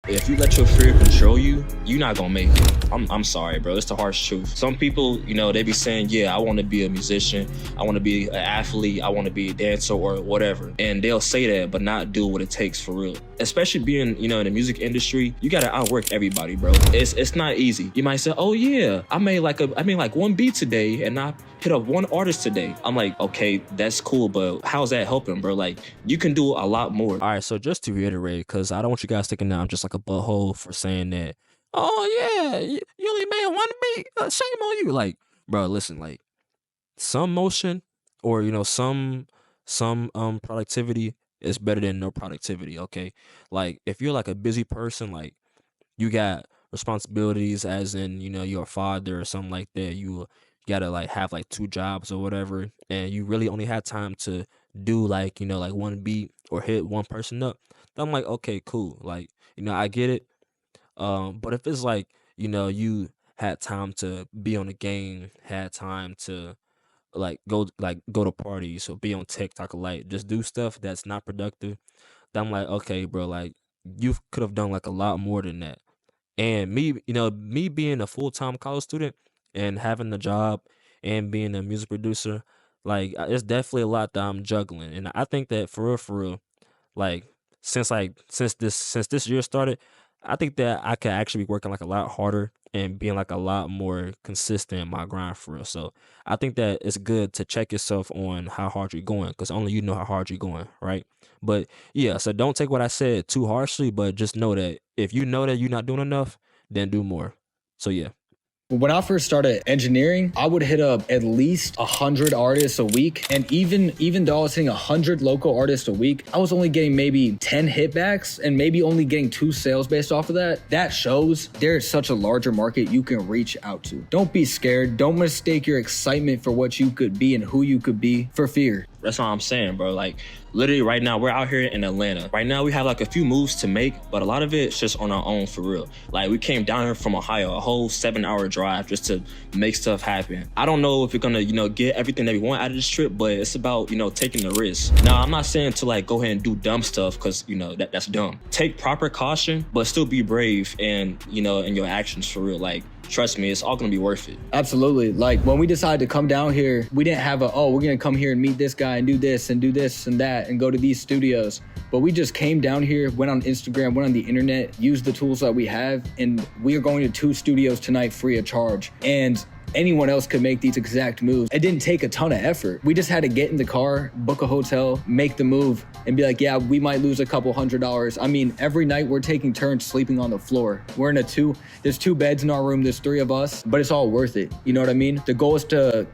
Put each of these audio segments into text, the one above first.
If you let your fear control you, you're not gonna make it. I'm sorry, bro. It's the harsh truth. Some people, they be saying, yeah, I want to be a musician. I want to be an athlete. I want to be a dancer or whatever. And they'll say that, but not do what it takes for real. Especially being, in the music industry, you gotta outwork everybody, bro. It's not easy. You might say, oh yeah, I made like one beat today and I hit up one artist today. I'm like, okay, that's cool, but how's that helping, bro? Like, you can do a lot more. All right, so just to reiterate, because I don't want you guys thinking that I'm just like a butthole for saying that, oh yeah, you only made one beat, shame on you. Like, bro, listen, like, some motion or, some productivity is better than no productivity, okay? Like, if you're like a busy person, like, you got responsibilities as in, you're a father or something like that, you gotta like have like two jobs or whatever, and you really only have time to do like, like one beat or hit one person up, then I'm like, okay, cool. Like, I get it. But if it's like, you had time to be on the game, had time to go to parties or be on TikTok or like just do stuff that's not productive, then I'm like, okay, bro, like you could have done like a lot more than that. And me being a full-time college student and having a job and being a music producer, like it's definitely a lot that I'm juggling. And I think that for real, like since this year started, I think that I could actually be working like a lot harder and being like a lot more consistent in my grind for real. So I think that it's good to check yourself on how hard you're going, because only you know how hard you're going, right? But yeah, so don't take what I said too harshly, but just know that if you know that you're not doing enough, then do more. So yeah. When I first started engineering, I would hit up at least 100 artists a week. And even though I was hitting 100 local artists a week, I was only getting maybe 10 hitbacks and maybe only getting 2 sales based off of that. That shows there's such a larger market you can reach out to. Don't be scared. Don't mistake your excitement for what you could be and who you could be for fear. That's what I'm saying, bro. Like, literally right now, we're out here in Atlanta. Right now, we have like a few moves to make, but a lot of it's just on our own for real. Like, we came down here from Ohio, a whole 7-hour drive just to make stuff happen. I don't know if we're gonna, get everything that we want out of this trip, but it's about, taking the risk. Now, I'm not saying to like go ahead and do dumb stuff, because, that's dumb. Take proper caution, but still be brave and, in your actions for real. Like, trust me, it's all gonna be worth it. Absolutely. Like when we decided to come down here, we didn't have we're gonna come here and meet this guy and do this and that and go to these studios. But we just came down here, went on Instagram, went on the internet, used the tools that we have, and we are going to 2 studios tonight free of charge. And anyone else could make these exact moves. It didn't take a ton of effort. We just had to get in the car, book a hotel, make the move, and be like, yeah, we might lose a couple $100. I mean, every night we're taking turns sleeping on the floor. We're in there's 2 beds in our room, there's 3 of us, but it's all worth it. You know what I mean? The goal is to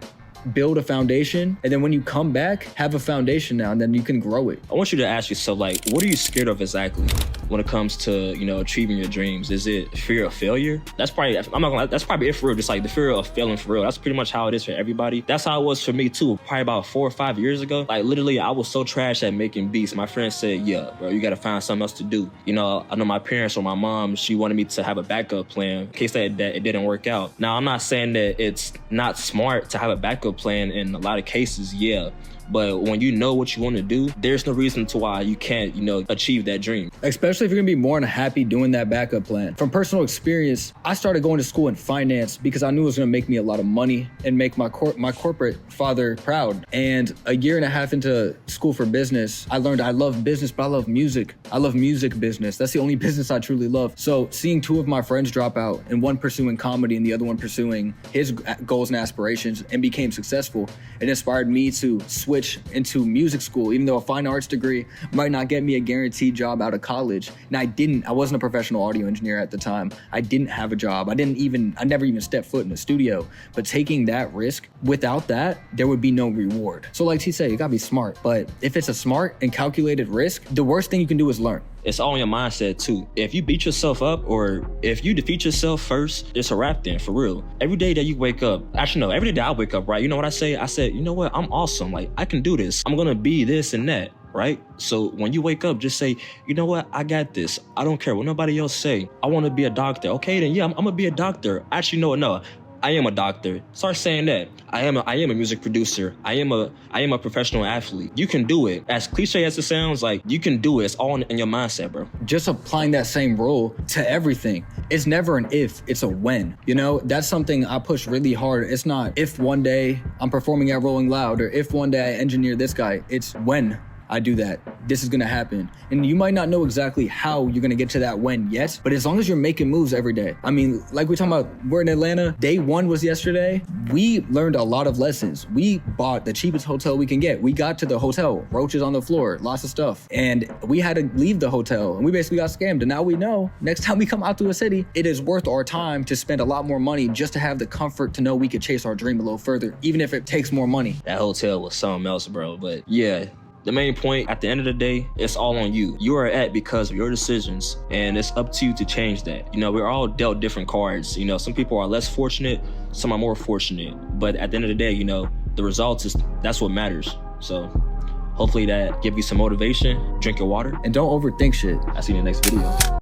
build a foundation, and then when you come back, have a foundation now, and then you can grow it. I want you to ask yourself, like, what are you scared of exactly when it comes to, achieving your dreams? Is it fear of failure? That's probably, I'm not gonna lie, that's probably it for real. Just like the fear of failing for real. That's pretty much how it is for everybody. That's how it was for me too. Probably about 4 or 5 years ago. Like literally, I was so trash at making beats. My friend said, yeah, bro, you gotta find something else to do. I know my parents or my mom, she wanted me to have a backup plan in case that it didn't work out. Now, I'm not saying that it's not smart to have a backup plan in a lot of cases, yeah. But when you know what you want to do, there's no reason to why you can't, achieve that dream. Especially if you're gonna be more than happy doing that backup plan. From personal experience, I started going to school in finance because I knew it was gonna make me a lot of money and make my corporate father proud. And a year and a half into school for business, I learned I love business, but I love music. I love music business. That's the only business I truly love. So seeing 2 of my friends drop out, and one pursuing comedy and the other one pursuing his goals and aspirations and became successful, it inspired me to switch into music school, even though a fine arts degree might not get me a guaranteed job out of college. And I wasn't a professional audio engineer at the time. I didn't have a job. I never even stepped foot in a studio. But taking that risk, without that, there would be no reward. So like he said, you gotta be smart. But if it's a smart and calculated risk, the worst thing you can do is learn. It's all in your mindset too. If you beat yourself up or if you defeat yourself first, it's a wrap then, for real. Every day that you wake up, actually no, every day that I wake up, right? You know what I say? I said, you know what? I'm awesome. Like, I can do this. I'm gonna be this and that, right? So when you wake up, just say, you know what? I got this. I don't care what nobody else say. I wanna be a doctor. Okay, then yeah, I'm gonna be a doctor. Actually, no. I am a doctor. Start saying that. I am a music producer. I am a professional athlete. You can do it. As cliche as it sounds, like, you can do it. It's all in your mindset, bro. Just applying that same rule to everything. It's never an if, it's a when. You know, that's something I push really hard. It's not if one day I'm performing at Rolling Loud or if one day I engineer this guy. It's when I do that, this is gonna happen. And you might not know exactly how you're gonna get to that when yet, but as long as you're making moves every day. I mean, like we're talking about, we're in Atlanta, day one was yesterday. We learned a lot of lessons. We bought the cheapest hotel we can get. We got to the hotel, roaches on the floor, lots of stuff. And we had to leave the hotel and we basically got scammed. And now we know next time we come out to a city, it is worth our time to spend a lot more money just to have the comfort to know we could chase our dream a little further, even if it takes more money. That hotel was something else, bro. But yeah, the main point, at the end of the day, it's all on you. You are at because of your decisions, and it's up to you to change that. You know, we're all dealt different cards. You know, some people are less fortunate, some are more fortunate. But at the end of the day, you know, the results that's what matters. So hopefully that give you some motivation. Drink your water. And don't overthink shit. I'll see you in the next video.